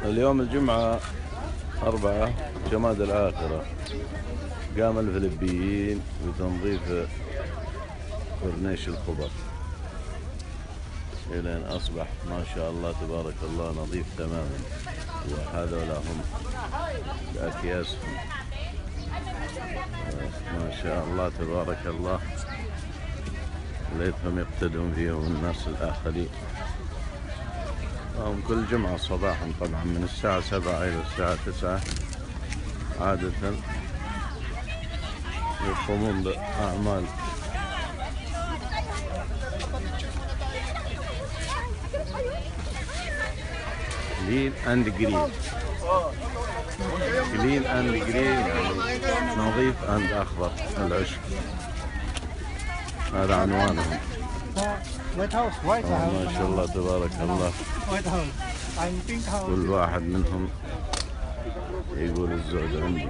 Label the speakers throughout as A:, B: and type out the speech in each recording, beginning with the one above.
A: اليوم الجمعة 4 جماد الآخرة. قام الفلبيين بتنظيف كورنيش الخبر إلين أصبح ما شاء الله تبارك الله نظيف تماما. وهذولا هم بأكياسهم ما شاء الله تبارك الله، ليتهم يقتدون فيهم الناس الآخرين. هم كل جمعة صباحا طبعا من الساعة 7 إلى الساعة 9 عادة يقومون بأعمال clean and green. clean and green يعني نظيف and أخضر العشب، هذا عنوانهم. ما شاء الله تبارك الله، كل واحد منهم يقول الزعج عندي.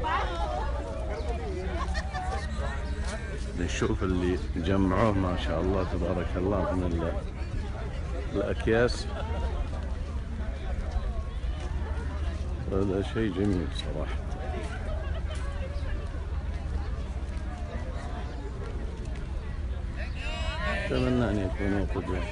A: نشوف اللي جمعوه ما شاء الله تبارك الله من الأكياس، هذا شيء جميل صراحة. أتمنى أن يكونوا قدوة.